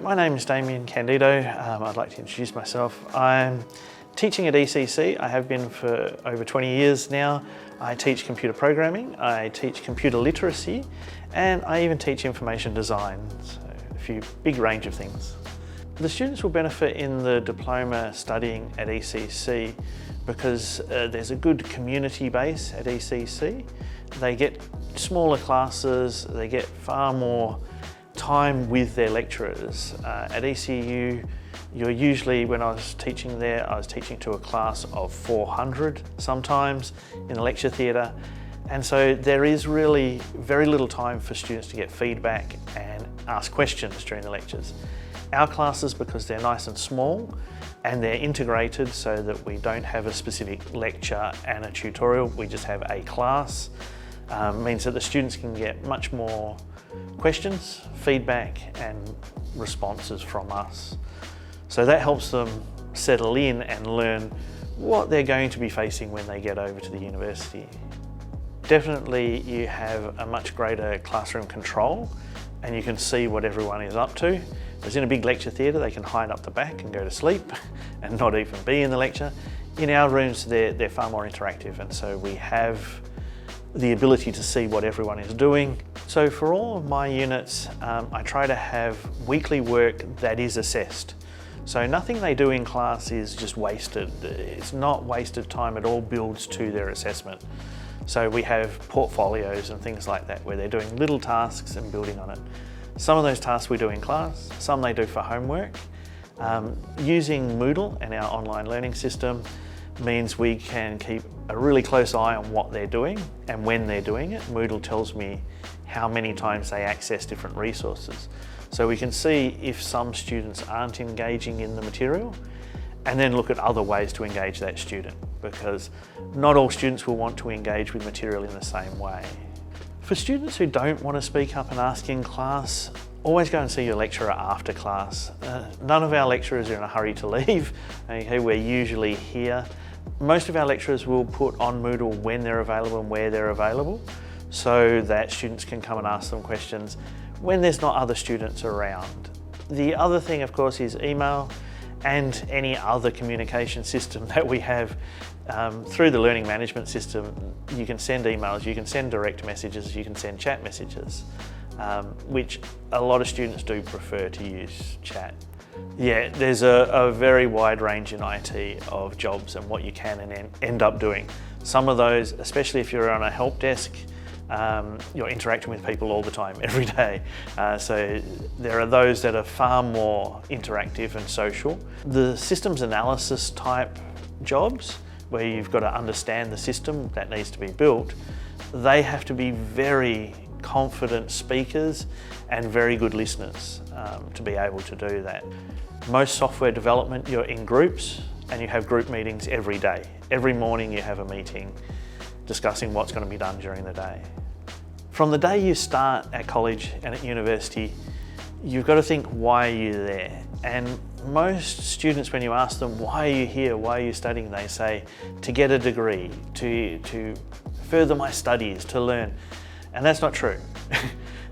my name is Damion Candido. I'd like to introduce myself. I'm teaching at ECC. I have been for over 20 years now. I teach computer programming, I teach computer literacy, and I even teach information design, so a few big range of things. The students will benefit in the diploma studying at ECC because there's a good community base at ECC. They get smaller classes, they get far more time with their lecturers. At ECU, you're usually, when I was teaching there, I was teaching to a class of 400 sometimes in the lecture theatre. And so there is really very little time for students to get feedback and ask questions during the lectures. Our classes, because they're nice and small and they're integrated so that we don't have a specific lecture and a tutorial, we just have a class, means that the students can get much more questions, feedback and responses from us. So that helps them settle in and learn what they're going to be facing when they get over to the university. Definitely you have a much greater classroom control and you can see what everyone is up to. Whereas in a big lecture theatre, they can hide up the back and go to sleep and not even be in the lecture. In our rooms, they're far more interactive, and so we have the ability to see what everyone is doing. So for all of my units, I try to have weekly work that is assessed. So nothing they do in class is just wasted. It's not wasted time, it all builds to their assessment. So we have portfolios and things like that where they're doing little tasks and building on it. Some of those tasks we do in class, some they do for homework. Using Moodle and our online learning system means we can keep a really close eye on what they're doing and when they're doing it. Moodle tells me how many times they access different resources. So we can see if some students aren't engaging in the material and then look at other ways to engage that student, because not all students will want to engage with material in the same way. For students who don't want to speak up and ask in class, always go and see your lecturer after class. None of our lecturers are in a hurry to leave. Okay, we're usually here. Most of our lecturers will put on Moodle when they're available and where they're available, so that students can come and ask them questions when there's not other students around. The other thing, of course, is email and any other communication system that we have. Through the learning management system, you can send emails, you can send direct messages, you can send chat messages, which a lot of students do prefer to use chat. Yeah, there's a very wide range in IT of jobs and what you can and end up doing. Some of those, especially if you're on a help desk, you're interacting with people all the time, every day. So there are those that are far more interactive and social. The systems analysis type jobs, where you've got to understand the system that needs to be built, they have to be very confident speakers and very good listeners to be able to do that. Most software development, you're in groups and you have group meetings every day. Every morning you have a meeting discussing what's going to be done during the day. From the day you start at college and at university, you've got to think, why are you there? And most students, when you ask them, why are you here, why are you studying, they say, to get a degree, to further my studies, to learn. And that's not true.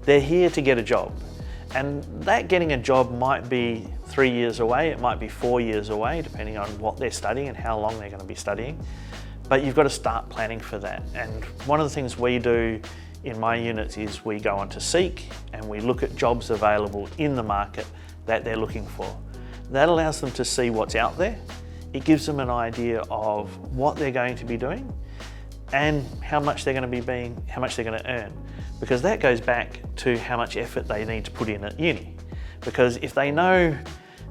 They're here to get a job. And that getting a job might be 3 years away, it might be 4 years away, depending on what they're studying and how long they're going to be studying. But you've got to start planning for that. And one of the things we do in my units is we go on to Seek and we look at jobs available in the market that they're looking for. That allows them to see what's out there. It gives them an idea of what they're going to be doing and how much they're going to earn. Because that goes back to how much effort they need to put in at uni. Because if they know,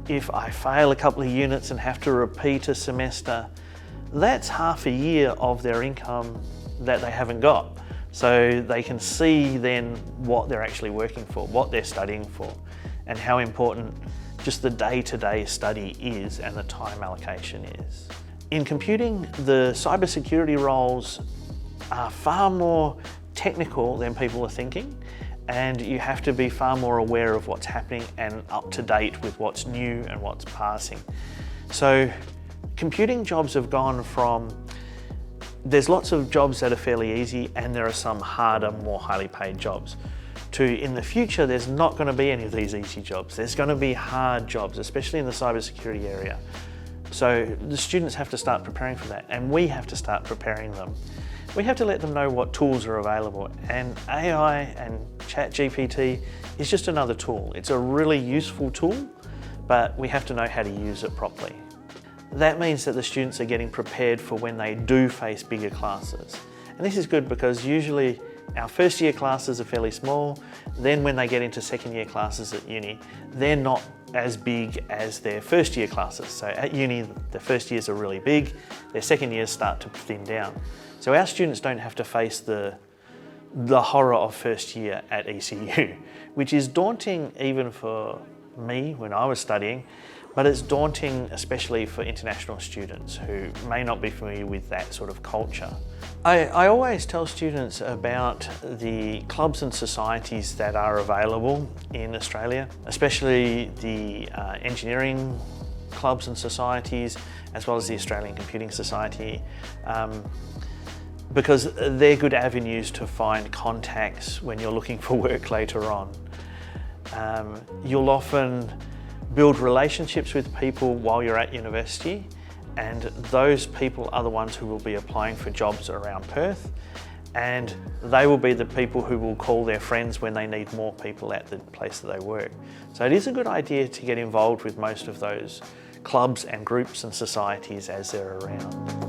if I fail a couple of units and have to repeat a semester, that's half a year of their income that they haven't got. So they can see then what they're actually working for, what they're studying for, and how important just the day-to-day study is and the time allocation is. In computing, the cybersecurity roles are far more technical than people are thinking, and you have to be far more aware of what's happening and up to date with what's new and what's passing. So computing jobs have gone from, there's lots of jobs that are fairly easy and there are some harder, more highly paid jobs, to in the future there's not going to be any of these easy jobs. There's going to be hard jobs, especially in the cybersecurity area. So the students have to start preparing for that, and we have to start preparing them. We have to let them know what tools are available, and AI and ChatGPT is just another tool. It's a really useful tool, but we have to know how to use it properly. That means that the students are getting prepared for when they do face bigger classes. And this is good because usually our first year classes are fairly small. Then when they get into second year classes at uni, they're not as big as their first year classes. So at uni, the first years are really big, their second years start to thin down. So our students don't have to face the horror of first year at ECU, which is daunting even for me when I was studying, but it's daunting especially for international students who may not be familiar with that sort of culture. I always tell students about the clubs and societies that are available in Australia, especially the engineering clubs and societies, as well as the Australian Computing Society, because they're good avenues to find contacts when you're looking for work later on. You'll often build relationships with people while you're at university, and those people are the ones who will be applying for jobs around Perth, and they will be the people who will call their friends when they need more people at the place that they work. So it is a good idea to get involved with most of those clubs and groups and societies as they're around.